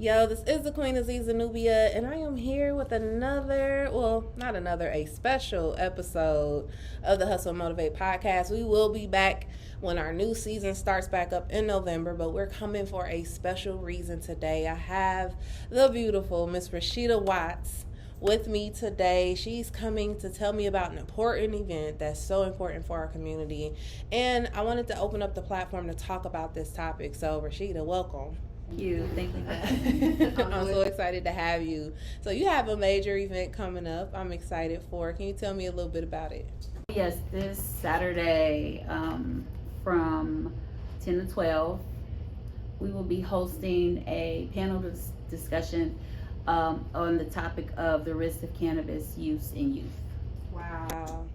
Yo, this is the Queen Aziza Nubia, and I am here with another, well, not another, a special episode of the Hustle and Motivate podcast. We will be back when our new season starts back up in November, but we're coming for a special reason today. I have the beautiful Miss Rashida Watts with me today. She's coming to tell me about an important event that's so important for our community, and I wanted to open up the platform to talk about this topic. So, Rashida, welcome. Thank you for having me. I'm so excited to have you. So you have a major event coming up. I'm excited for. Can you tell me a little bit about it? Yes, this Saturday from 10 to 12, we will be hosting a panel discussion on the topic of the risk of cannabis use in youth. Wow.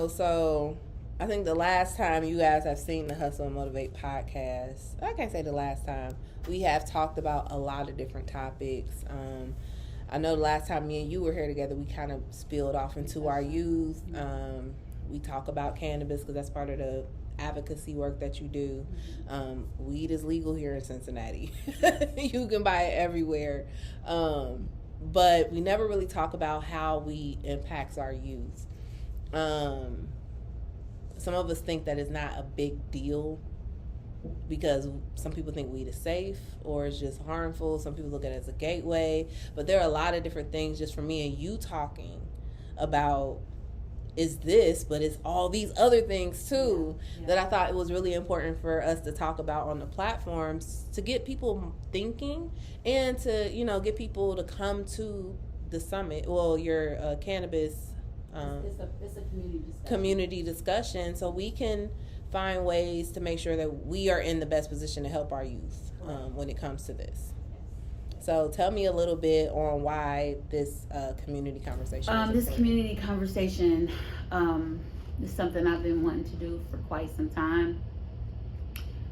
So I think the last time you guys have seen the Hustle and Motivate podcast, I can't say the last time, we have talked about a lot of different topics. I know the last time me and you were here together, we kind of spilled off into our youth. We talk about cannabis because that's part of the advocacy work that you do. Weed is legal here in Cincinnati. You can buy it everywhere. But we never really talk about how weed impacts our youth. Some of us think that it's not a big deal because some people think weed is safe or it's just harmful. Some people look at it as a gateway. But there are a lot of different things just from me and you talking about is this, but it's all these other things too that I thought it was really important for us to talk about on the platforms to get people thinking and to, get people to come to the summit. Well, your cannabis It's a community discussion so we can find ways to make sure that we are in the best position to help our youth when it comes to this. So tell me a little bit on why this community conversation this community conversation is something I've been wanting to do for quite some time.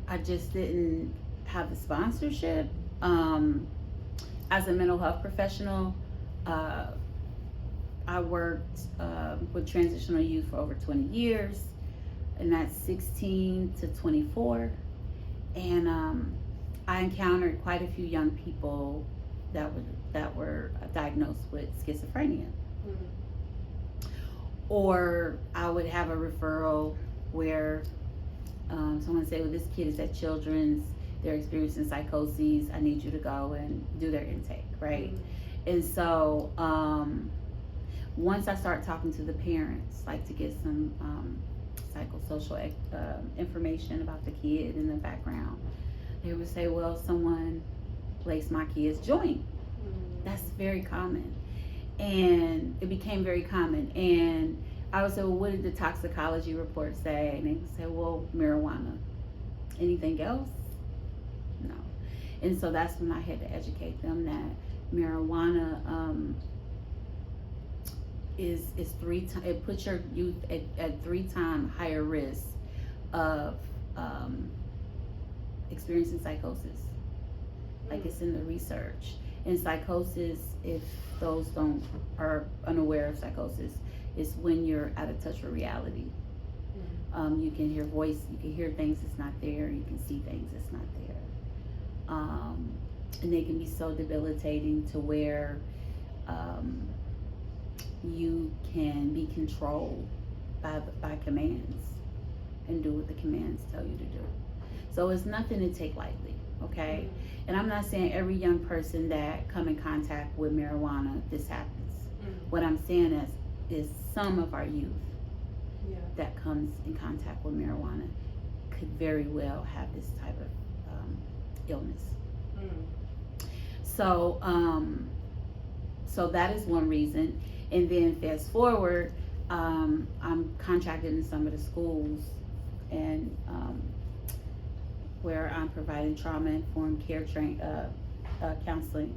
I just didn't have the sponsorship. As a mental health professional, I worked with transitional youth for over 20 years, and that's 16 to 24. And I encountered quite a few young people that were diagnosed with schizophrenia. Or I would have a referral where someone would say, well, this kid is at Children's, they're experiencing psychoses, I need you to go and do their intake, right? And so once I start talking to the parents, like to get some psychosocial information about the kid in the background, they would say, well, someone placed my kid's joint. That's very common. And it became very common. And I would say, well, what did the toxicology report say? And they would say, well, marijuana. Anything else? No. And so that's when I had to educate them that marijuana is it puts your youth at 3 times higher risk of experiencing psychosis. Like it's in the research. And psychosis, if those are unaware of psychosis, is when you're out of touch with reality. You can hear voice, you can hear things that's not there, you can see things that's not there. And they can be so debilitating to where you can be controlled by commands and do what the commands tell you to do. So it's nothing to take lightly, okay? And I'm not saying every young person that come in contact with marijuana, this happens. What I'm saying is some of our youth that comes in contact with marijuana could very well have this type of illness. So that is one reason. And then fast forward, I'm contracted in some of the schools and where I'm providing trauma-informed care counseling.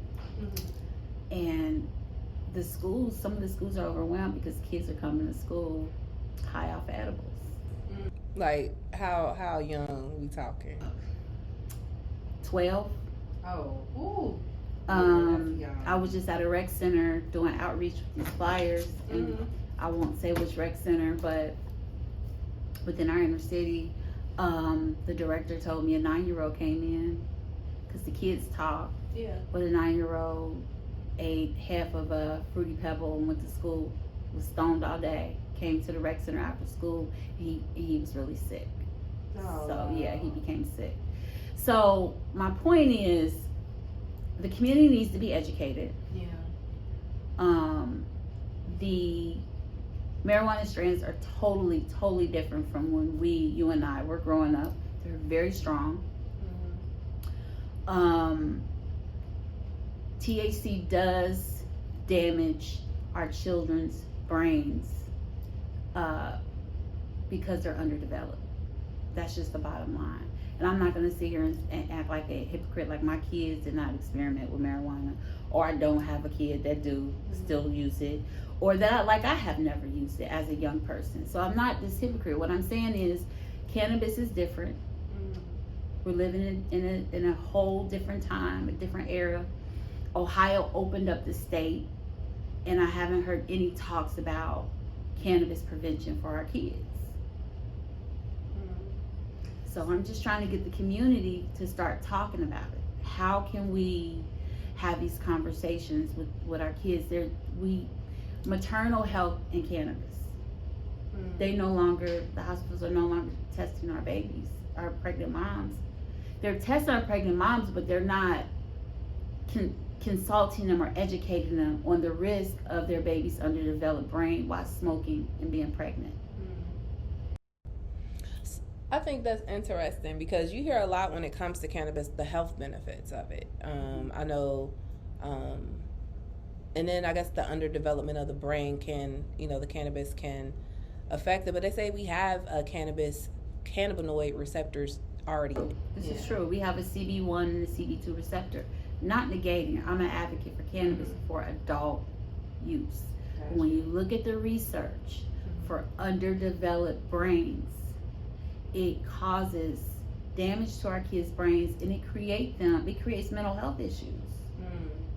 And the schools, some of the schools are overwhelmed because kids are coming to school high off edibles. Like how young we talking? 12. Oh, ooh. I was just at a rec center doing outreach with these flyers, and I won't say which rec center, but within our inner city, the director told me a 9-year-old came in because the kids talk. Yeah. But a 9-year-old ate half of a Fruity Pebble and went to school, was stoned all day, came to the rec center after school. He was really sick. Oh, So yeah, he became sick. So my point is, the community needs to be educated. Yeah. The marijuana strains are totally different from when you and I were growing up. They're very strong. THC does damage our children's brains because they're underdeveloped. That's just the bottom line. And I'm not going to sit here and act like a hypocrite, like my kids did not experiment with marijuana, or I don't have a kid that do still use it, or that I have never used it as a young person. So I'm not this hypocrite. What I'm saying is, cannabis is different. We're living in a whole different time, a different era. Ohio opened up the state, and I haven't heard any talks about cannabis prevention for our kids. So I'm just trying to get the community to start talking about it. How can we have these conversations with our kids? Maternal health and cannabis. The hospitals are no longer testing our babies, our pregnant moms. They're testing our pregnant moms, but they're not consulting them or educating them on the risk of their baby's underdeveloped brain while smoking and being pregnant. I think that's interesting because you hear a lot when it comes to cannabis, the health benefits of it. I know, and then I guess the underdevelopment of the brain the cannabis can affect it. But they say we have cannabinoid receptors already. This is true. We have a CB1 and a CB2 receptor. Not negating. I'm an advocate for cannabis for adult use. Gotcha. When you look at the research for underdeveloped brains, it causes damage to our kids' brains, and it creates mental health issues.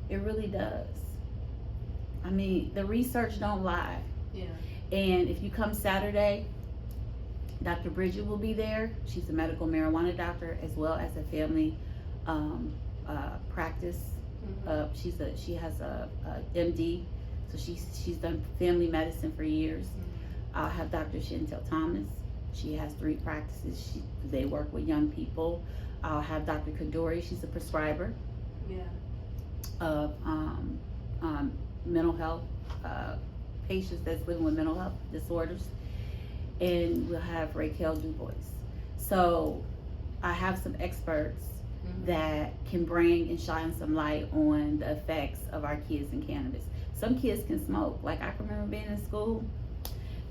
It really does. I mean, the research don't lie. Yeah. And if you come Saturday, Dr. Bridget will be there. She's a medical marijuana doctor as well as a family practice. She has a MD, so she's done family medicine for years. I'll have Dr. Chantel Thomas. She has 3 practices. They work with young people. I'll have Dr. Kadori. She's a prescriber of mental health patients that's living with mental health disorders. And we'll have Raquel DuBois. So I have some experts that can bring and shine some light on the effects of our kids in cannabis. Some kids can smoke. Like I can remember being in school,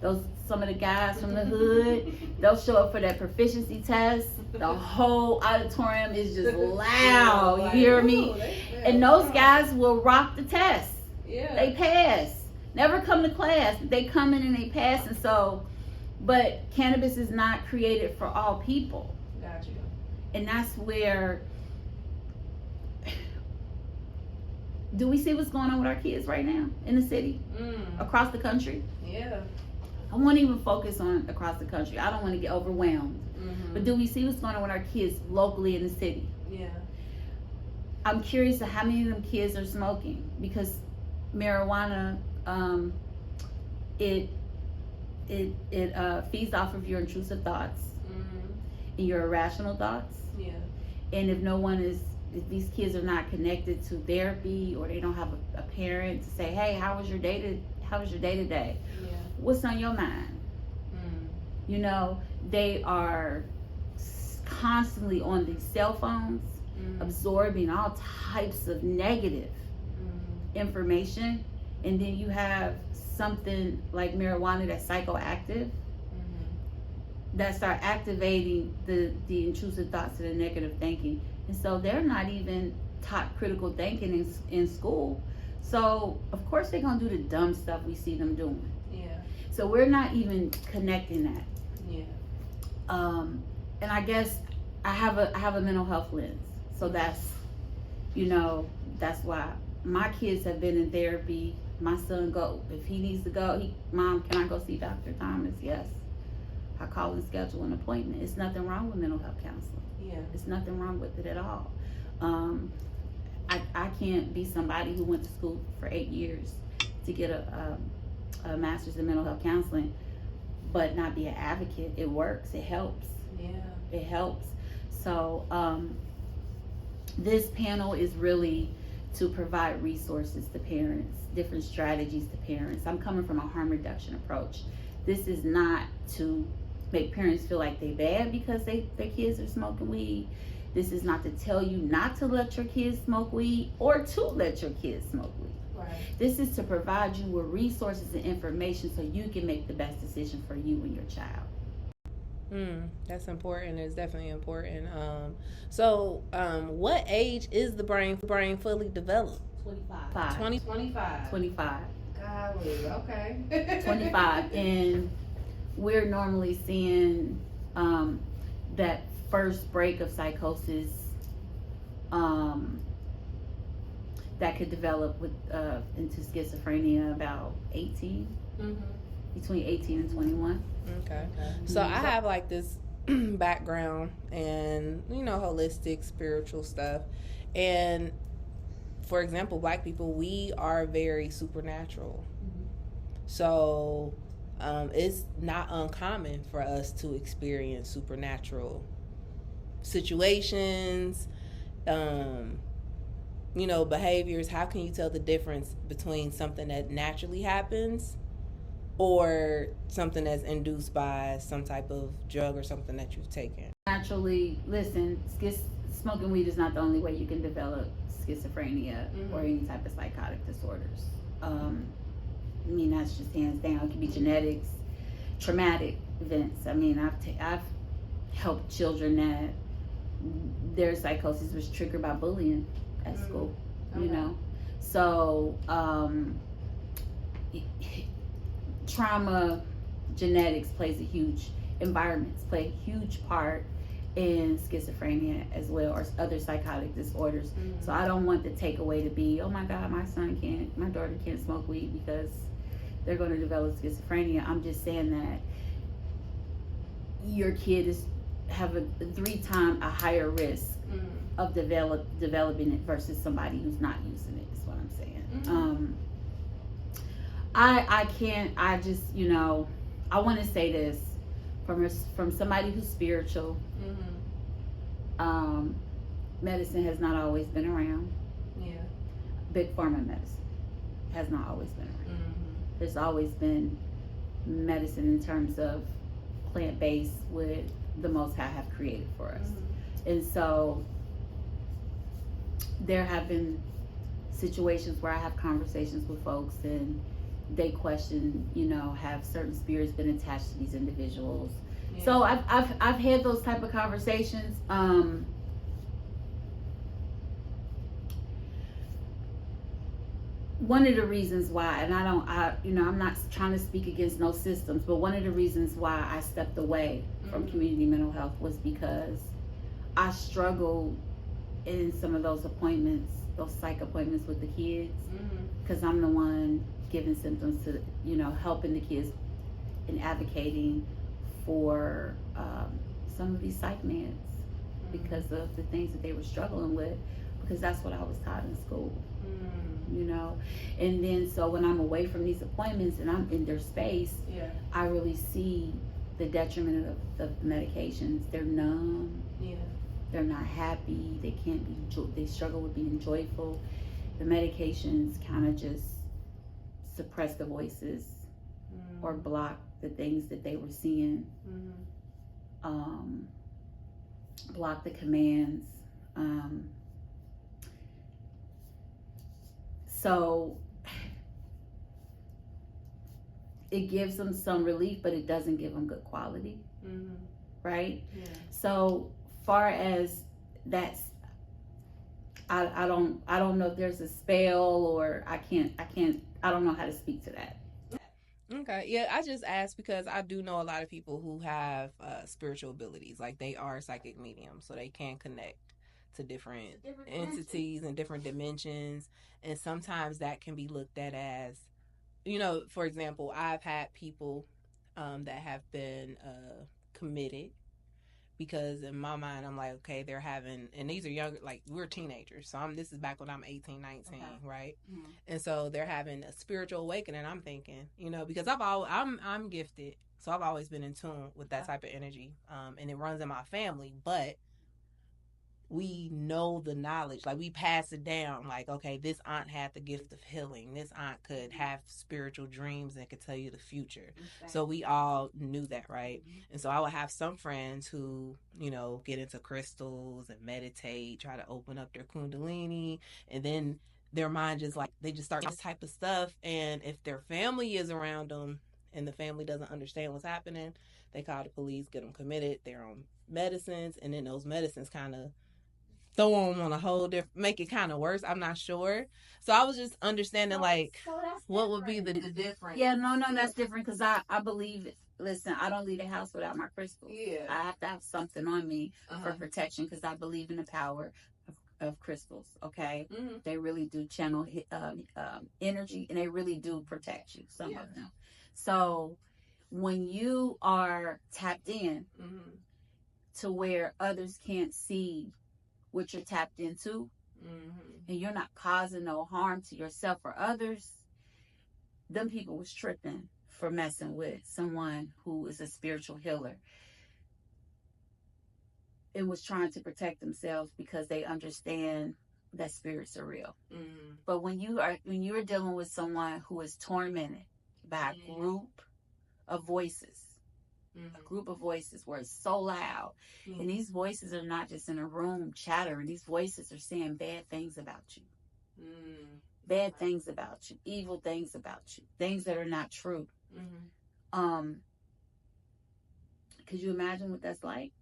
some of the guys from the hood, they'll show up for that proficiency test. The whole auditorium is just loud. You hear me? And those guys will rock the test. Yeah. They pass. Never come to class. They come in and they pass. And so, but cannabis is not created for all people. Gotcha. And that's where, do we see what's going on with our kids right now in the city, across the country? Yeah. I won't even focus on across the country. I don't want to get overwhelmed. But do we see what's going on with our kids locally in the city? Yeah. I'm curious to how many of them kids are smoking, because marijuana, it feeds off of your intrusive thoughts and your irrational thoughts. Yeah. And if these kids are not connected to therapy, or they don't have a parent to say, hey, how was your day today? Yeah. What's on your mind? They are constantly on these cell phones, absorbing all types of negative information. And then you have something like marijuana that's psychoactive, that start activating the intrusive thoughts and the negative thinking. And so they're not even taught critical thinking in school. So of course they're gonna do the dumb stuff we see them doing. Yeah. So we're not even connecting that. Yeah. And I guess I have a mental health lens. So that's why my kids have been in therapy. My son if he needs to go, Mom, can I go see Dr. Thomas? Yes. I call and schedule an appointment. It's nothing wrong with mental health counseling. Yeah. It's nothing wrong with it at all. Um, I can't be somebody who went to school for 8 years to get a master's in mental health counseling, but not be an advocate. It works. It helps. Yeah. It helps. So this panel is really to provide resources to parents, different strategies to parents. I'm coming from a harm reduction approach. This is not to make parents feel like they bad because their kids are smoking weed. This is not to tell you not to let your kids smoke weed or to let your kids smoke weed. Right. This is to provide you with resources and information so you can make the best decision for you and your child. That's important. It's definitely important. So what age is the brain fully developed? 25. 25. 25. Golly, okay. 25. And we're normally seeing that first break of psychosis that could develop with into schizophrenia about 18, between 18 and 21. Okay. So I have like this background and holistic spiritual stuff, and for example, Black people, we are very supernatural. So it's not uncommon for us to experience supernatural situations, behaviors. How can you tell the difference between something that naturally happens or something that's induced by some type of drug or something that you've taken? Naturally, listen, smoking weed is not the only way you can develop schizophrenia or any type of psychotic disorders. I mean, that's just hands down. It can be genetics, traumatic events. I mean, I've helped children that their psychosis was triggered by bullying at school, So, trauma, genetics environments play a huge part in schizophrenia as well, or other psychotic disorders. So I don't want the takeaway to be, oh my God, my daughter can't smoke weed because they're going to develop schizophrenia. I'm just saying that your kid have a 3 times a higher risk of developing it versus somebody who's not using it, is what I'm saying. I want to say this from somebody who's spiritual. Medicine has not always been around. Yeah. Big pharma medicine has not always been around. There's always been medicine in terms of plant-based, with the Most High have created for us. And so there have been situations where I have conversations with folks and they question, have certain spirits been attached to these individuals? Yeah. So I've had those type of conversations. One of the reasons why, and I'm not trying to speak against no systems, but one of the reasons why I stepped away from community mental health was because I struggled in some of those appointments, those psych appointments with the kids, because I'm the one giving symptoms to, helping the kids and advocating for some of these psych meds because of the things that they were struggling with, because that's what I was taught in school. And then so when I'm away from these appointments and I'm in their space, I really see the detriment of the medications. They're numb. They're not happy. They can't be. They struggle with being joyful. The medications kind of just suppress the voices or block the things that they were seeing. Block the commands. So it gives them some relief, but it doesn't give them good quality, right? Yeah. So far as that's, I don't know if there's a spell or I don't know how to speak to that. Okay, yeah, I just asked because I do know a lot of people who have spiritual abilities, like they are psychic mediums, so they can connect to different entities and different dimensions, and sometimes that can be looked at as, for example, I've had people that have been committed because in my mind, I'm like, okay, they're having, and these are younger, like we're teenagers. So this is back when I'm 18, 19, right? Mm-hmm. And so they're having a spiritual awakening. I'm thinking, because I'm gifted. So I've always been in tune with that type of energy. And it runs in my family, but we know the knowledge, like we pass it down, like, okay, this aunt had the gift of healing, this aunt could have spiritual dreams and could tell you the future. Exactly. So we all knew that, right? Mm-hmm. And so I would have some friends who get into crystals and meditate, try to open up their kundalini, and then their mind just like they just start this type of stuff. And if their family is around them and the family doesn't understand what's happening, they call the police, get them committed, they're on medicines, and then those medicines kind of throw them on a whole different, make it kind of worse. I'm not sure. So I was just understanding what would be the difference. Yeah, no, that's different because I believe, listen, I don't leave the house without my crystals. Yeah. I have to have something on me for protection because I believe in the power of crystals, okay? Mm-hmm. They really do channel energy and they really do protect you, some of them. So when you are tapped in to where others can't see what you're tapped into, and you're not causing no harm to yourself or others, them people was tripping for messing with someone who is a spiritual healer and was trying to protect themselves because they understand that spirits are real. Mm-hmm. But when you are dealing with someone who is tormented by a group of voices, a group of voices where it's so loud, and these voices are not just in a room chattering, these voices are saying bad things about you, bad things about you, evil things about you, things that are not true. Could you imagine what that's like?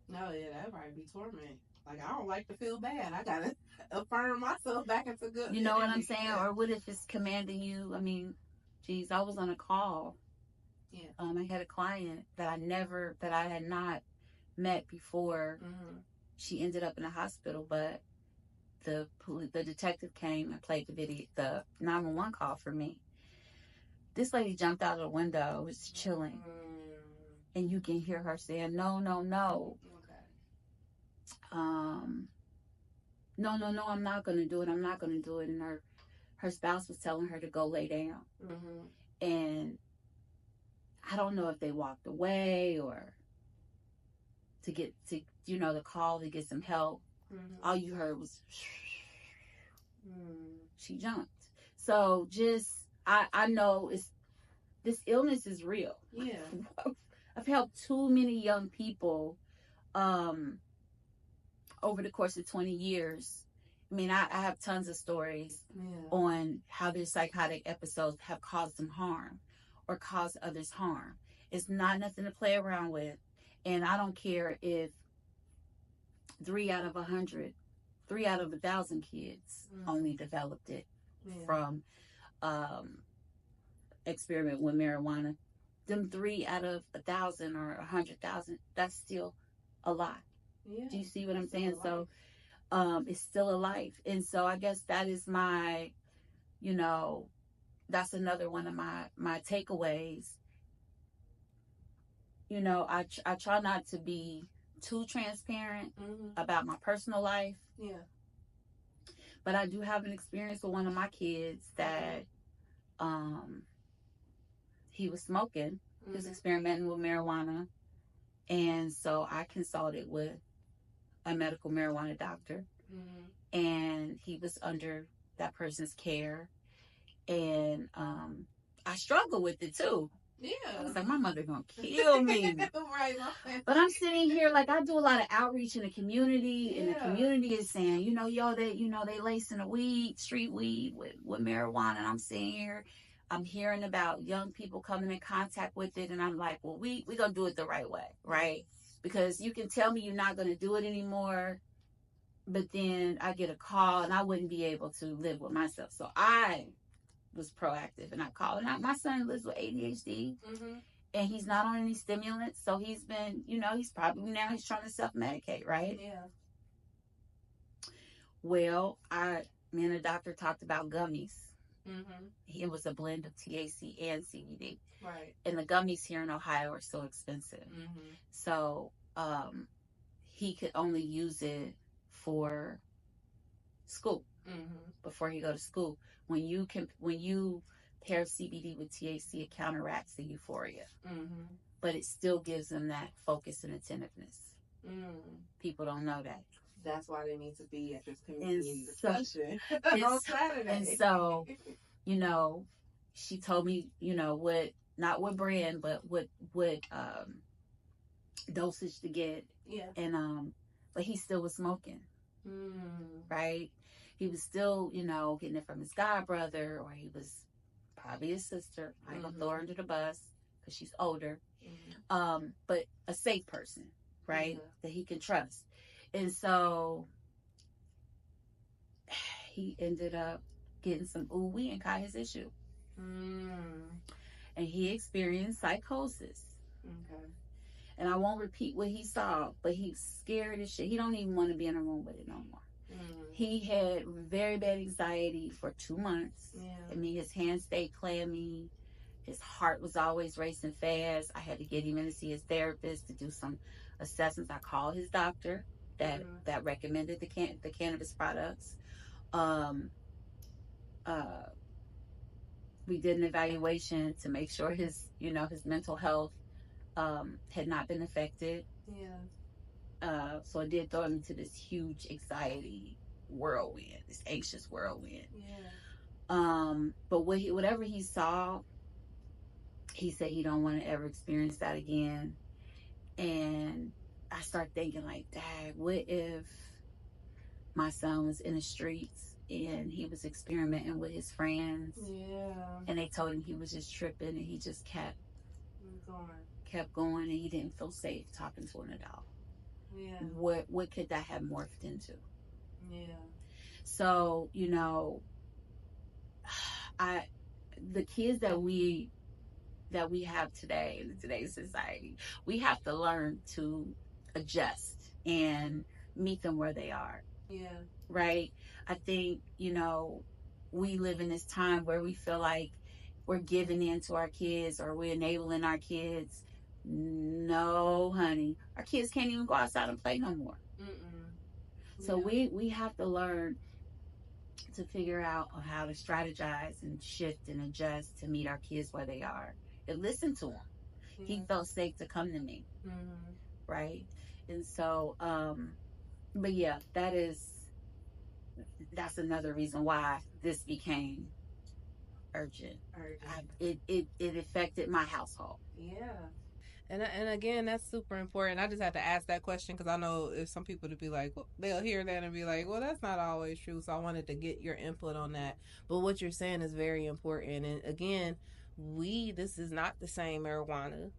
No, yeah, that'd probably be torment. Like, I don't like to feel bad. I gotta affirm myself back into good. You know what I'm saying? Or what if it's commanding you? I mean, geez, I was on a call. Yeah. I had a client that I had not met before. She ended up in a hospital, but the detective came and played the 911 call for me. This lady jumped out of the window, was chilling, and you can hear her saying, "No, no, no." Okay. No, I'm not going to do it. I'm not going to do it. And her spouse was telling her to go lay down, and I don't know if they walked away or to get to the call to get some help. All you heard was she jumped. So just I know this illness is real. Yeah. I've helped too many young people over the course of 20 years. I mean, I have tons of stories on how their psychotic episodes have caused them harm or cause others harm. It's not nothing to play around with. And I don't care if 3 out of 100, 3 out of 1,000 kids only developed it from experiment with marijuana. Them 3 out of 1,000 or 100,000, that's still a lot. Yeah. Do you see what I'm saying? So it's still a life. And so I guess that is my, that's another one of my takeaways. I try not to be too transparent about my personal life. Yeah. But I do have an experience with one of my kids that he was smoking. He was experimenting with marijuana. And so I consulted with a medical marijuana doctor. And he was under that person's care. And I struggled with it too. Yeah. I was like, my mother gonna kill me. Right. But I'm sitting here like I do a lot of outreach in the community, and the community is saying, they lacing the street weed with marijuana. And I'm sitting here, I'm hearing about young people coming in contact with it, and I'm like, well, we gonna do it the right way, right? Because you can tell me you're not gonna do it anymore, but then I get a call and I wouldn't be able to live with myself. So I was proactive and I called. And my son lives with ADHD and he's not on any stimulants. So he's been, he's probably now he's trying to self-medicate, right? Yeah. Well, me and the doctor talked about gummies. It was a blend of THC and CBD. Right. And the gummies here in Ohio are so expensive. So he could only use it for school before he go to school. When you pair CBD with THC, it counteracts the euphoria, but it still gives them that focus and attentiveness. People don't know that. That's why they need to be at this community discussion on Saturday. And so, you know, she told me, you know, not what brand, but what dosage to get. Yeah. And but he still was smoking. Right? He was still, you know, getting it from his god brother, or he was probably his sister. I ain't gonna throw her under the bus because she's older. But a safe person, right? That he can trust. And so he ended up getting some ooh-wee and caught his issue. And he experienced psychosis. And I won't repeat what he saw, but he's scared as shit. He don't even want to be in a room with it no more. He had very bad anxiety for 2 months. I mean, his hands stayed clammy. His heart was always racing fast. I had to get him in to see his therapist to do some assessments. I called his doctor that recommended the cannabis products. We did an evaluation to make sure his mental health had not been affected. So it did throw him into this huge anxiety whirlwind, this anxious whirlwind. But whatever he saw, he said he don't want to ever experience that again. And I started thinking, like, Dad, what if my son was in the streets and he was experimenting with his friends? And they told him he was just tripping, and he just kept going, and he didn't feel safe talking to an adult. What could that have morphed into? So, you know, the kids that we have today in today's society, we have to learn to adjust and meet them where they are. Right? I think, you know, we live in this time where we feel like we're giving in to our kids, or we're enabling our kids. No, honey. Our kids can't even go outside and play no more. So we have to learn to figure out how to strategize and shift and adjust to meet our kids where they are and listen to him. He felt safe to come to me. Right? And so, but yeah, that's another reason why this became urgent. It affected my household. And again, that's super important. I just had to ask that question because I know if some people to be like, well, they'll hear that and be like, well, that's not always true. So I wanted to get your input on that. But what you're saying is very important. And again, this is not the same marijuana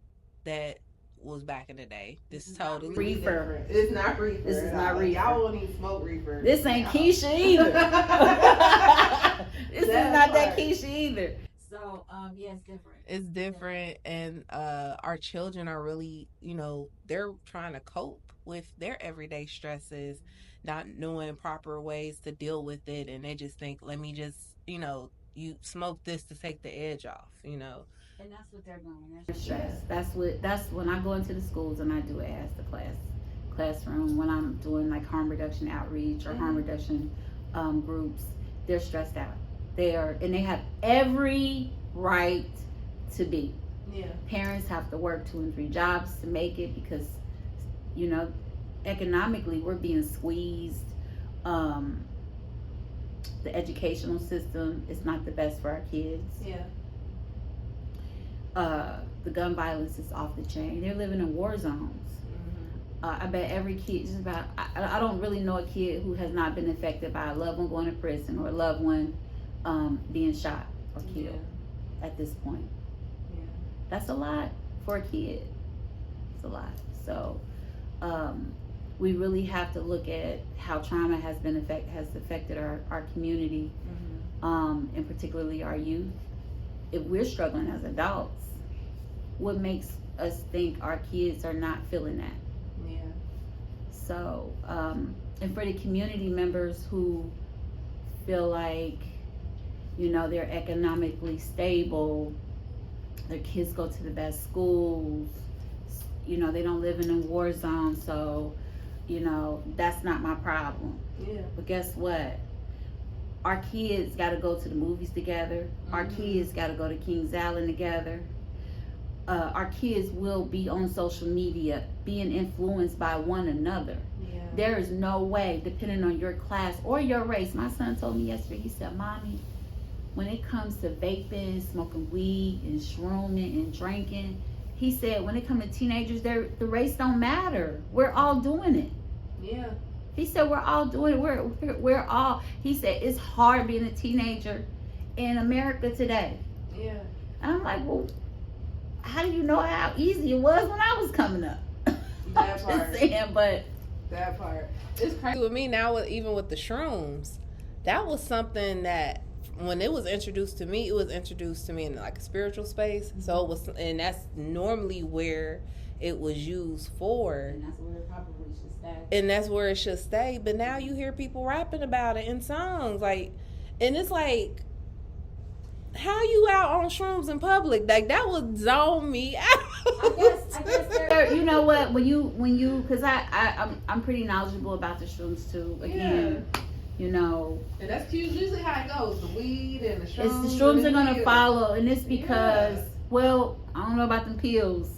that was back in the day. This is totally reefer. It's not reefer. This is not reefer. Y'all won't even smoke reefer. This ain't Keisha either. This is not that Keisha either. So, yeah, it's different. It's different, and our children are really, you know, they're trying to cope with their everyday stresses, not knowing proper ways to deal with it, and they just think, let me just, you know, you smoke this to take the edge off, you know. And that's what they're doing. That's stress. That's when I go into the schools and I do it as the classroom, when I'm doing like harm reduction outreach or harm reduction groups, they're stressed out. They have every right to be. Parents have to work 2 and 3 jobs to make it because, you know, economically we're being squeezed. The educational system is not the best for our kids. The gun violence is off the chain. They're living in war zones. I bet every kid, I don't really know a kid who has not been affected by a loved one going to prison or a loved one being shot or killed at this point. That's a lot for a kid. It's a lot. So we really have to look at how trauma has affected our community, and particularly our youth. If we're struggling as adults, what makes us think our kids are not feeling that? So, and for the community members who feel like, you know, they're economically stable, their kids go to the best schools, you know, they don't live in a war zone, so, you know, that's not my problem. Yeah. But guess what? Our kids got to go to the movies together. Our kids got to go to Kings Island together. Our kids will be on social media being influenced by one another. Yeah. There is no way, depending on your class or your race. My son told me yesterday, he said, Mommy, when it comes to vaping, smoking weed, and shrooming, and drinking, he said, when it comes to teenagers, the race don't matter. We're all doing it. Yeah. He said, we're all doing it. We're all, he said, it's hard being a teenager in America today. Yeah. And I'm like, well, how do you know how easy it was when I was coming up? That I'm part. just saying, but That part. It's crazy with me now, even with the shrooms. That was something that when it was introduced to me, it was introduced to me in like a spiritual space. So it was, and that's normally where it was used for. and that's where it probably should stay. And that's where it should stay. But now you hear people rapping about it in songs, like, and it's like, how you out on shrooms in public? Like, that would zone me out. I guess there, you know what, when you, cause I'm pretty knowledgeable about the shrooms too. Again, you know, And that's usually how it goes. The weed and the shrooms. it's the shrooms are gonna follow, and it's because, well, I don't know about them pills.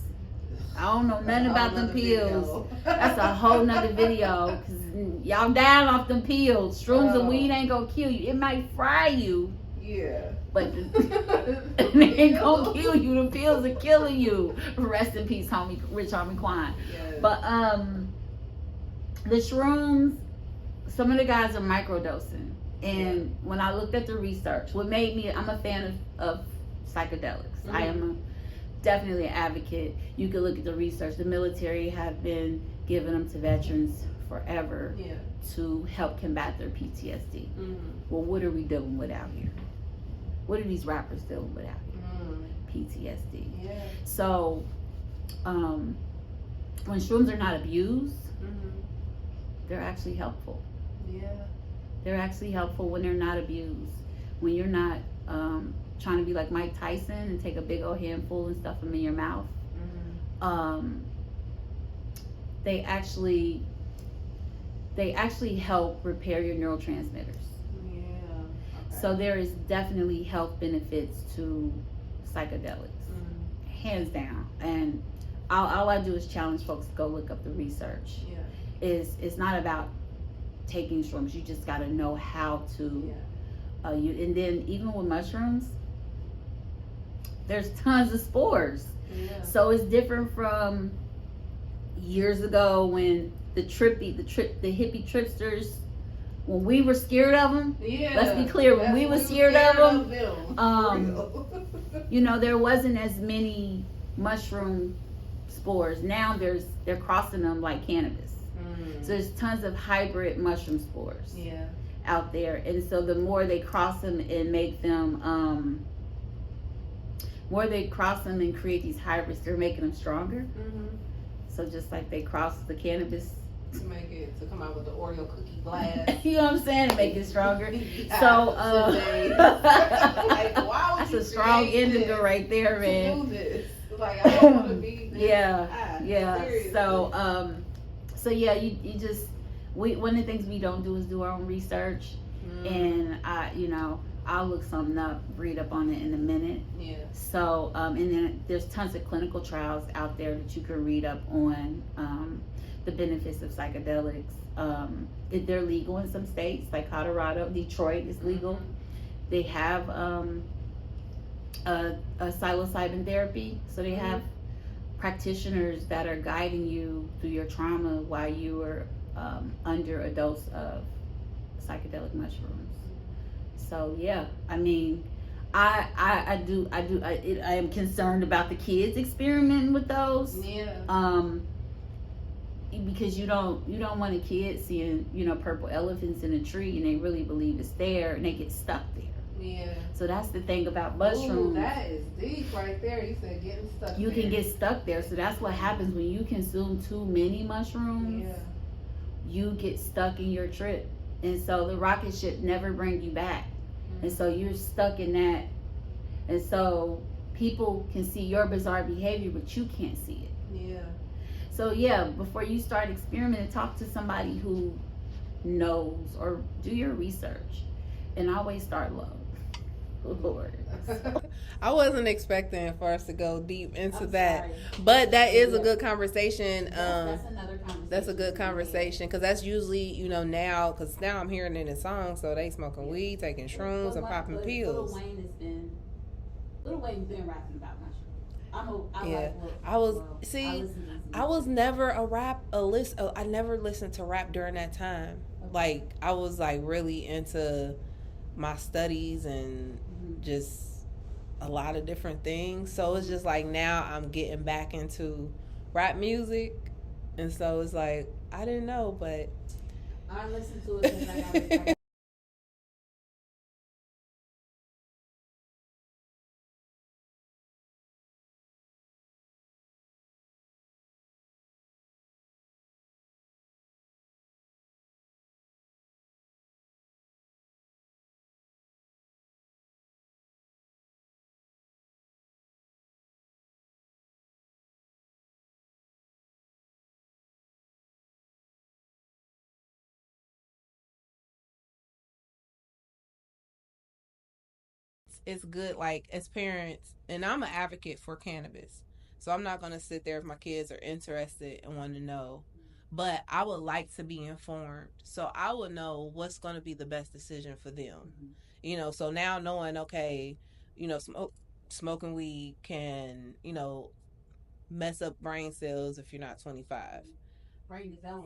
I don't know nothing about them pills. That's a whole nother video. Cause y'all down off them pills. Shrooms and weed ain't gonna kill you. It might fry you, Yeah. but it ain't gonna kill you. The pills are killing you. Rest in peace, homie, Rich Homie Quan. Yes. But the shrooms, some of the guys are microdosing. And when I looked at the research, what made me, I'm a fan of psychedelics. I am definitely an advocate. You can look at the research. The military have been giving them to veterans forever to help combat their PTSD. Well, what are we dealing with out here? What are these rappers dealing with out here? PTSD. Yeah. So, when shrooms are not abused, they're actually helpful. Yeah. They're actually helpful when they're not abused. When you're not trying to be like Mike Tyson and take a big old handful and stuff them in your mouth. They actually help repair your neurotransmitters. Yeah. Okay. So there is definitely health benefits to psychedelics, hands down. And all I do is challenge folks to go look up the research. Yeah. It's not about taking shrooms. You just got to know how to. And then even with mushrooms, there's tons of spores. Yeah. So it's different from years ago when the hippie tripsters, when we were scared of them. Yeah. Let's be clear, when we were scared of them, For you know, there wasn't as many mushroom spores. Now they're crossing them like cannabis. So there's tons of hybrid mushroom spores out there, and so the more they cross them and make them, and create these hybrids, they're making them stronger. So just like they cross the cannabis to make it to come out with the Oreo cookie glass. you know what I'm saying, to make it stronger. Yeah, So like, why would that's you a strong create indica this right there, to man. do this? Like, I don't want to be this high. Seriously. So yeah, you just, one of the things we don't do is do our own research. And I'll look something up, read up on it in a minute. Yeah. So and then there's tons of clinical trials out there that you can read up on the benefits of psychedelics. They're legal in some states, like Colorado. Detroit is legal. They have a psilocybin therapy, so they have practitioners that are guiding you through your trauma while you are under a dose of psychedelic mushrooms. So yeah, I mean, I am concerned about the kids experimenting with those. Yeah. Because you don't want a kid seeing, purple elephants in a tree and they really believe it's there and they get stuck there. Yeah. So that's the thing about mushrooms. Ooh, that is deep right there. You said getting stuck. You can get stuck there. So that's what happens when you consume too many mushrooms. Yeah. You get stuck in your trip. And so the rocket ship never bring you back. And so you're stuck in that. And so people can see your bizarre behavior, but you can't see it. Yeah. So yeah, before you start experimenting, talk to somebody who knows, or do your research, and always start low. Lord. I wasn't expecting for us to go deep into I'm that, sorry. but that is a good conversation. That's another conversation. That's a good conversation because that's usually now because now I'm hearing it in songs, so they smoking weed, taking shrooms, and popping pills. Lil Wayne's been rapping about my shrooms. I was never I never listened to rap during that time. Okay. Like I was like really into my studies and just a lot of different things. So it's just like now I'm getting back into rap music, and so it's like I didn't know, but I listened to it because I got it's good like as parents, and I'm an advocate for cannabis, so I'm not going to sit there if my kids are interested and want to know, but I would like to be informed so I would know what's going to be the best decision for them. So now knowing, okay, smoking weed can mess up brain cells if you're not 25.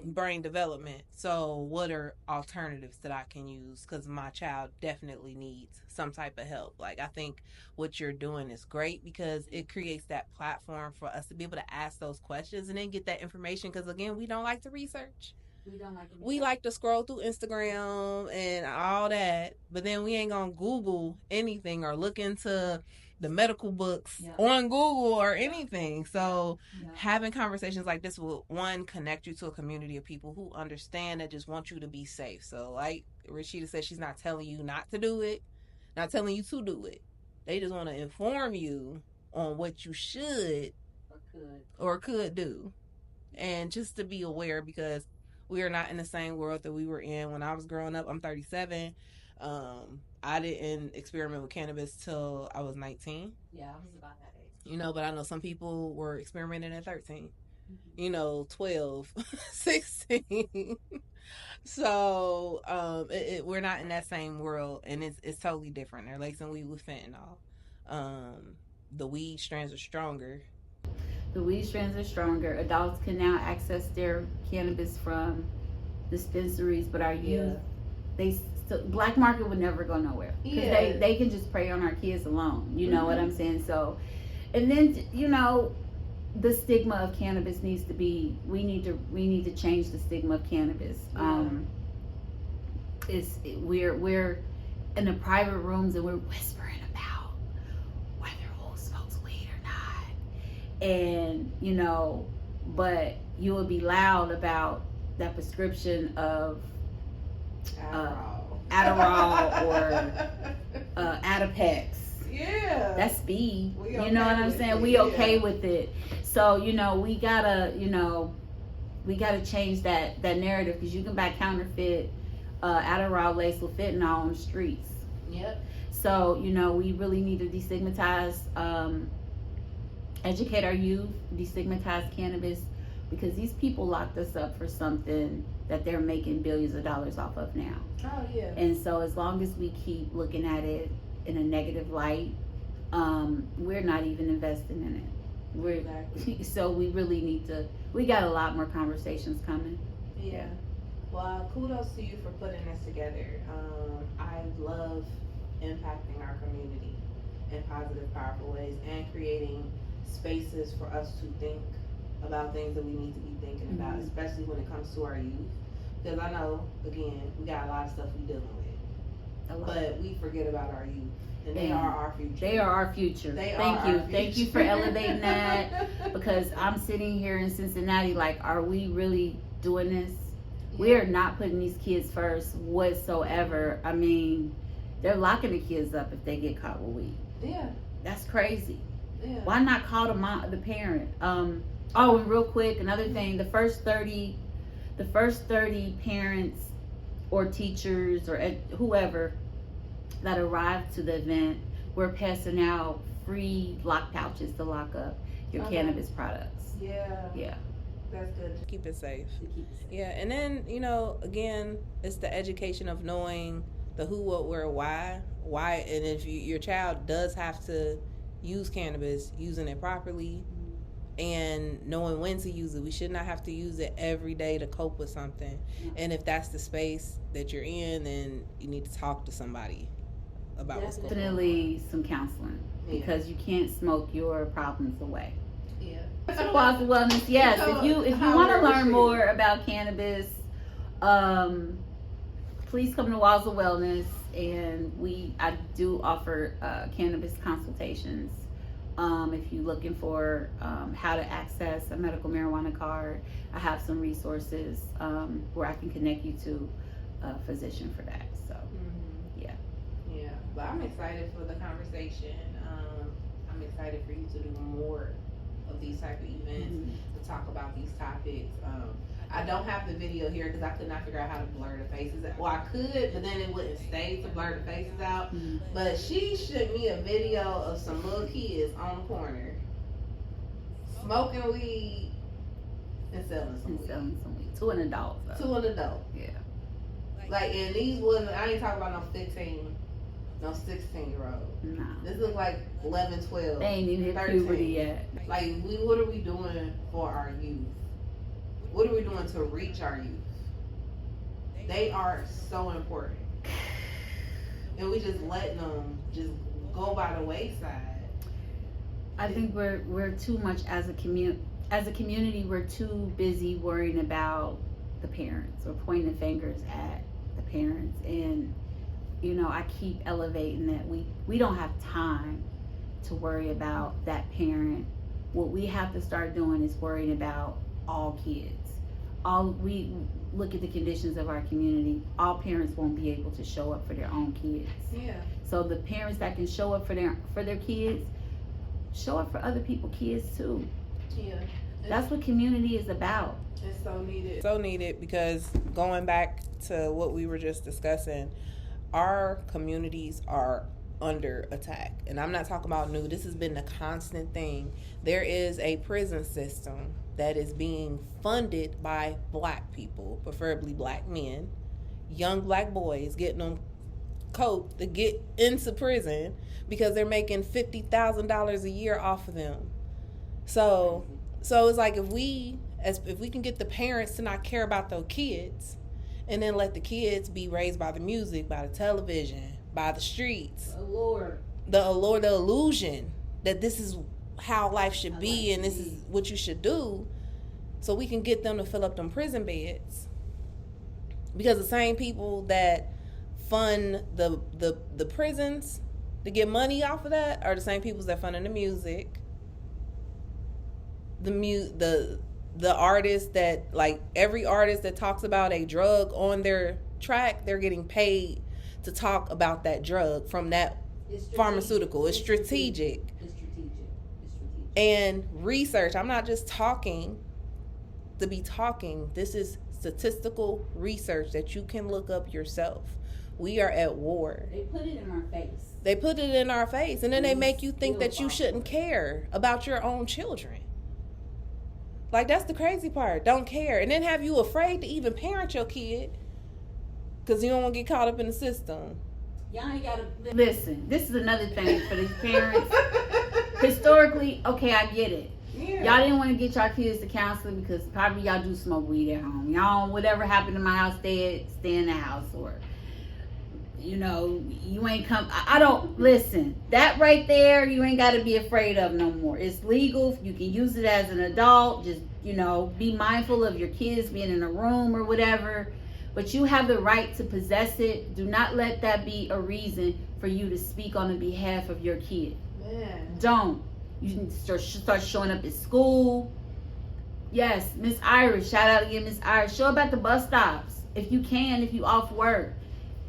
Brain development. So what are alternatives that I can use, because my child definitely needs some type of help. Like I think what you're doing is great because it creates that platform for us to be able to ask those questions and then get that information, because again, we don't like to research. We like to scroll through Instagram and all that, but then we ain't gonna Google anything or look into the medical books on Google or anything. So having conversations like this will, one, connect you to a community of people who understand, that just want you to be safe. So like Rashida said, she's not telling you not to do it, not telling you to do it. They just want to inform you on what you should or could do. And just to be aware, because we are not in the same world that we were in when I was growing up. I'm 37. I didn't experiment with cannabis till I was 19. Yeah, I was about that age. But I know some people were experimenting at 13. 12, 16. So we're not in that same world, and it's totally different. They're lacing weed with fentanyl. The weed strands are stronger. Adults can now access their cannabis from dispensaries, but our youth, black market would never go nowhere because they can just prey on our kids alone. You know what I'm saying? So, and then the stigma of cannabis needs to be. We need to change the stigma of cannabis. We're in the private rooms and we're whispering about whether who smokes weed or not, and but you will be loud about that prescription of Adderall or Adipex. Yeah, that's speed. You know what I'm saying? We okay with it. So we gotta change that narrative, because you can buy counterfeit Adderall laced with fentanyl on the streets. Yep. So we really need to destigmatize, educate our youth, destigmatize cannabis, because these people locked us up for something that they're making billions of dollars off of now. Oh yeah. And so as long as we keep looking at it in a negative light, we're not even investing in it. Exactly. So we really need to. We got a lot more conversations coming. Yeah. Well, kudos to you for putting this together. I love impacting our community in positive, powerful ways, and creating spaces for us to think about things that we need to be thinking about, especially when it comes to our youth. Because I know, again, we got a lot of stuff we dealing with, but we forget about our youth, and they are our future. They are our future. Thank you for elevating that, because I'm sitting here in Cincinnati like, are we really doing this? We are not putting these kids first whatsoever. I mean, they're locking the kids up if they get caught with weed. Yeah. That's crazy. Yeah. Why not call the parent? Oh, and real quick, another thing, the first 30 parents or teachers or whoever that arrive to the event, we're passing out free lock pouches to lock up your cannabis products. Yeah. That's good. Keep it safe. Yeah, and then, again, it's the education of knowing the who, what, where, why, and if your child does have to use cannabis, using it properly, and knowing when to use it. We should not have to use it every day to cope with something. And if that's the space that you're in, then you need to talk to somebody about what's going on. Definitely some counseling, because you can't smoke your problems away. Yeah. Waza Wellness, yes. If you want to learn more about cannabis, please come to Waza Wellness, and I do offer cannabis consultations. If you're looking for how to access a medical marijuana card, I have some resources where I can connect you to a physician for that. So, yeah. But I'm excited for the conversation. I'm excited for you to do more of these type of events, to talk about these topics. I don't have the video here because I could not figure out how to blur the faces. Well, I could, but then it wouldn't stay to blur the faces out. But she showed me a video of some little kids on the corner smoking weed and selling some weed. To an adult, though. To an adult. Yeah. Like, and these wasn't, I ain't talking about no 15, no 16-year-old. No. This look like 11, 12. They ain't even hit 13. puberty yet. Like, what are we doing for our youth? What are we doing to reach our youth? They are so important. And we just letting them just go by the wayside. I think we're too much as a community, we're too busy worrying about the parents or pointing fingers at the parents. And, I keep elevating that we don't have time to worry about that parent. What we have to start doing is worrying about all kids. We look at the conditions of our community. All parents won't be able to show up for their own kids. Yeah. So the parents that can show up for their kids, show up for other people's kids too. Yeah. That's what community is about. It's so needed. So needed, because going back to what we were just discussing, our communities are under attack. And I'm not talking about new. This has been a constant thing. There is a prison system that is being funded by black people, preferably black men, young black boys, getting them coke to get into prison because they're making $50,000 a year off of them. So it's like if we can get the parents to not care about their kids, and then let the kids be raised by the music, by the television, by the streets, the illusion that this is how life should be and this is what you should do, so we can get them to fill up them prison beds. Because the same people that fund the prisons to get money off of that are the same people that funding the music, the artists that, like, every artist that talks about a drug on their track, they're getting paid to talk about that drug from that pharmaceutical. It's strategic. And research. I'm not just talking to be talking. This is statistical research that you can look up yourself. We are at war. They put it in our face. They put it in our face, and then they make you think that you shouldn't care about your own children. Like, that's the crazy part. Don't care. And then have you afraid to even parent your kid because you don't want to get caught up in the system. Y'all ain't gotta listen. This is another thing for these parents. Historically, okay, I get it. Yeah. Y'all didn't want to get y'all kids to counseling because probably y'all do smoke weed at home. Y'all, whatever happened in my house, stay in the house, or you ain't come. I don't listen. That right there, you ain't got to be afraid of no more. It's legal. You can use it as an adult. Just be mindful of your kids being in a room or whatever. But you have the right to possess it. Do not let that be a reason for you to speak on the behalf of your kid. Man. Don't. You can start showing up at school. Yes, Miss Iris. Shout out again, Miss Iris. Show up at the bus stops if you can, if you off work.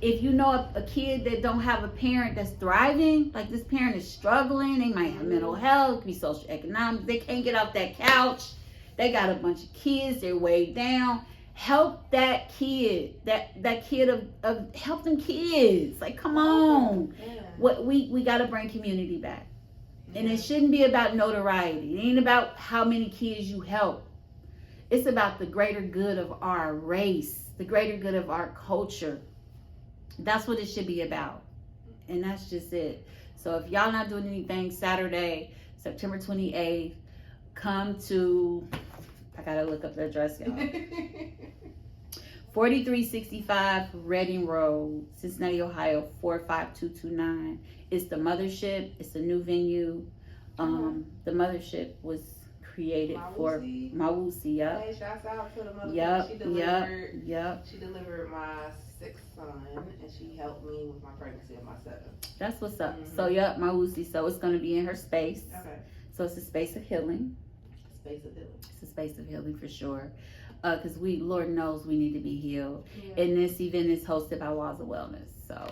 If you know a kid that don't have a parent that's thriving, like this parent is struggling, they might have mental health, it could be socioeconomic, they can't get off that couch, They got a bunch of kids. They're way down. Help that kid. That kid of help them kids. Like, come on. Yeah. What we got to bring community back. And it shouldn't be about notoriety. It ain't about how many kids you help. It's about the greater good of our race, the greater good of our culture. That's what it should be about. And that's just it. So if y'all not doing anything, Saturday, September 28th, come to, I gotta look up the address, y'all. 4365 Reading Road, Cincinnati, Ohio, 45229. It's the Mothership. It's a new venue. The Mothership was created for Mawusi. Yep. Hey, shouts out to the Mothership. Yep. She delivered my 6th son, and she helped me with my pregnancy of my 7th. That's what's up. So Mawusi. So it's going to be in her space. Okay. So it's a space of healing. Space of healing. It's a space of healing for sure. Because Lord knows we need to be healed. Yeah. And this event is hosted by Walls of Wellness. So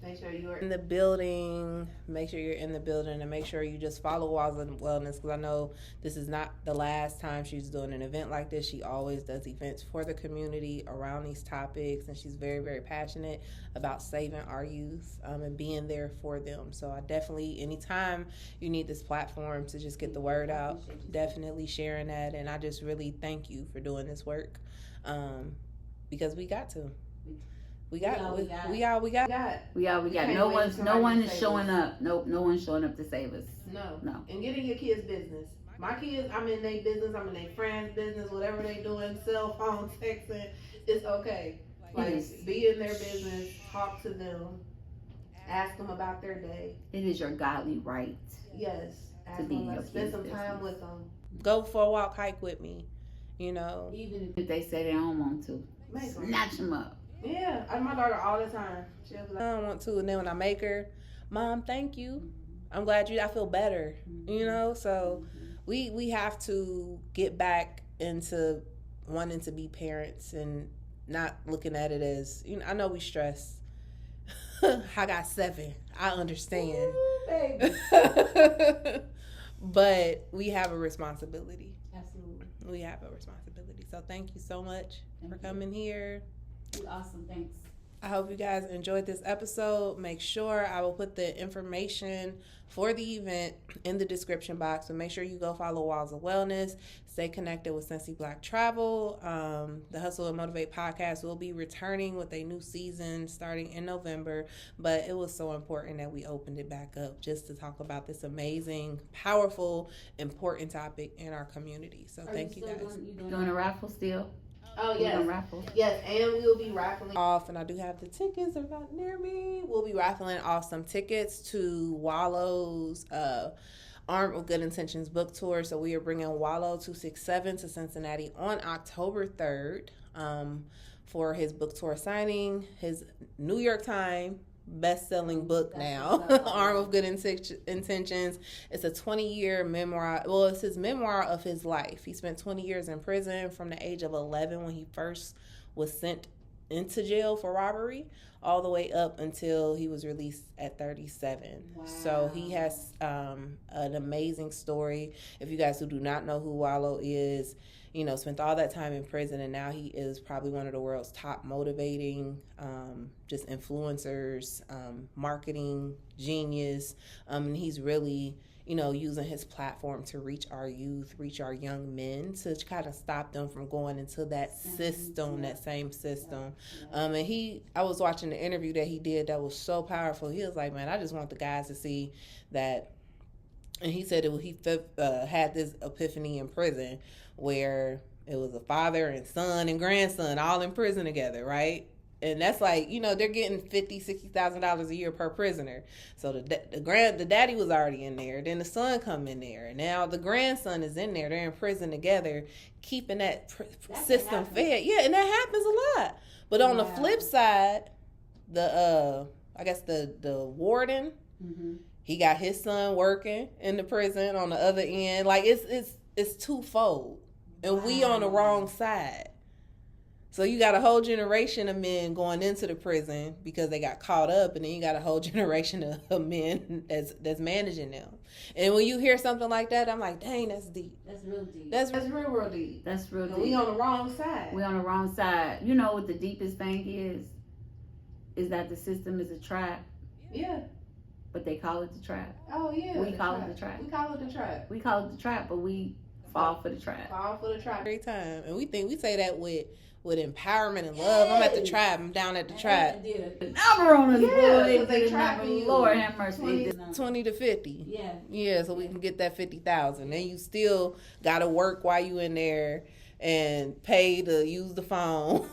make sure you are in the building. Make sure you're in the building, and make sure you just follow Walls of Wellness, because I know this is not the last time she's doing an event like this. She always does events for the community around these topics, and she's very, very passionate about saving our youth and being there for them. So I definitely, anytime you need this platform to just get the word out, definitely sharing that. And I just really thank you for doing this work, because we got to. We got. No one is showing up. No one's showing up to save us. No. And get in your kids' business. My kids, I'm in their business. I'm in their friends' business. Whatever they doing, cell phone, texting, it's okay. Like, be in their business. Talk to them. Ask them about their day. It is your godly right. Yes. To be in your spend some time business. with them. Go for a walk, hike with me. Even if they say they don't want to, snatch them up. Yeah, my daughter all the time. She'll be like, I don't want to, and then when I make her, Mom, thank you. I'm glad I feel better. So we have to get back into wanting to be parents and not looking at it as, I know we stress. I got 7. I understand. Ooh, baby. But we have a responsibility. Absolutely. We have a responsibility. So thank you so much for coming here. Awesome, thanks. I hope you guys enjoyed this episode. Make sure I will put the information for the event in the description box. So make sure you go follow Walls of Wellness. Stay connected with Cincy Black Travel. The Hustle and Motivate podcast will be returning with a new season starting in November. But it was so important that we opened it back up just to talk about this amazing, powerful, important topic in our community. So thank you guys. You doing a raffle still? Oh, yes. Yes, and we'll be raffling off, and I do have the tickets. They're not near me. We'll be raffling off some tickets to Wallow's Armed with Good Intentions book tour. So we are bringing Wallow 267 to Cincinnati on October 3rd for his book tour signing. His New York Times best-selling book now, Armed with Good Intentions. It's a 20-year memoir. Well, it's his memoir of his life. He spent 20 years in prison from the age of 11 when he first was sent into jail for robbery, all the way up until he was released at 37. Wow. So he has an amazing story. If you guys who do not know who Wallow is, spent all that time in prison, and now he is probably one of the world's top motivating just influencers, marketing genius. And he's really, using his platform to reach our youth, reach our young men, to kind of stop them from going into that system, that same system. And I was watching the interview that he did that was so powerful. He was like, man, I just want the guys to see that. And he said he had this epiphany in prison where it was a father and son and grandson all in prison together, right? And that's like, they're getting $50,000, $60,000 a year per prisoner. So the daddy was already in there. Then the son come in there. And now the grandson is in there. They're in prison together, keeping that system fed. Yeah, and that happens a lot. But on the flip side, the warden, he got his son working in the prison on the other end. Like, it's twofold. And we on the wrong side. So you got a whole generation of men going into the prison because they got caught up, and then you got a whole generation of men that's managing them. And when you hear something like that, I'm like, dang, that's deep. That's real deep. That's real deep. That's real And deep. we on the wrong side. We on the wrong side. You know what the deepest thing is that the system is a trap, Yeah. but they call it the trap. Oh yeah. We call it the trap. We call it the trap. We call it the trap, but we fall for the trap. Fall for the trap every time, and we say that with empowerment and love. I'm at the trap. I'm down at the trap. Number on us, Yeah, boy. 'cause they trapping you. Lord have mercy. 20 to 50. Yeah. Yeah, so we can get that 50,000. And you still gotta work while you in there and pay to use the phone,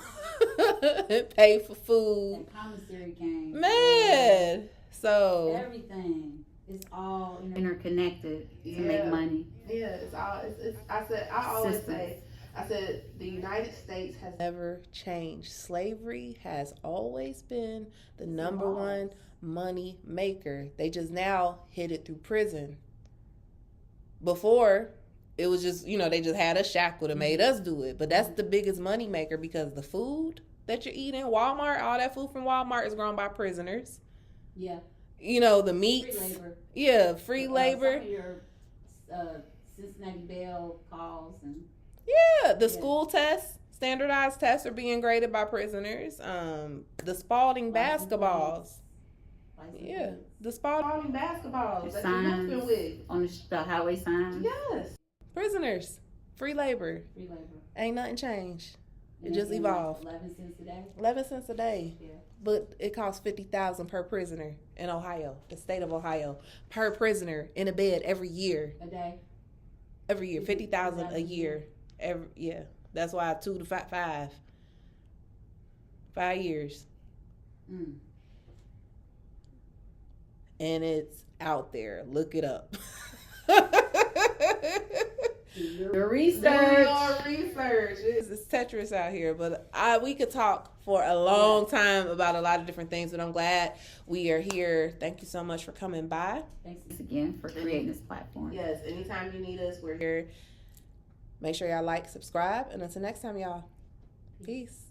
pay for food. And commissary came. Man, so Everything is all Interconnected to Yeah. make money. yeah, it's all. I always say, the United States has never changed. Slavery has always been the number one money maker. They just now hit it through prison. Before, it was just, they just had us shackled and made us do it. But that's the biggest money maker because the food that you're eating, Walmart, all that food from Walmart is grown by prisoners. Yeah. The meats. Free labor. Yeah, free labor. Some of your Cincinnati Bell calls and Yeah, the school tests, standardized tests are being graded by prisoners. The Spalding basketballs. Yeah, the Spalding basketballs that you're Signs hooping with. on the highway signs. Yes. Prisoners. Free labor. free labor. Ain't nothing changed. It And just it's evolved. 11 cents a day. 11 cents a day. Yeah. But it costs $50,000 per prisoner in Ohio, the state of Ohio, per prisoner in a bed every year. A day. Every year, 50,000 a year. Yeah, that's why 2 to 5 years, Mm. and it's out there. Look it up. The research. It's Tetris out here, but we could talk for a long time about a lot of different things. But I'm glad we are here. Thank you so much for coming by. Thanks. Again for creating this platform. Yes, anytime you need us, we're here. Make sure y'all like, subscribe, and until next time, y'all. Peace.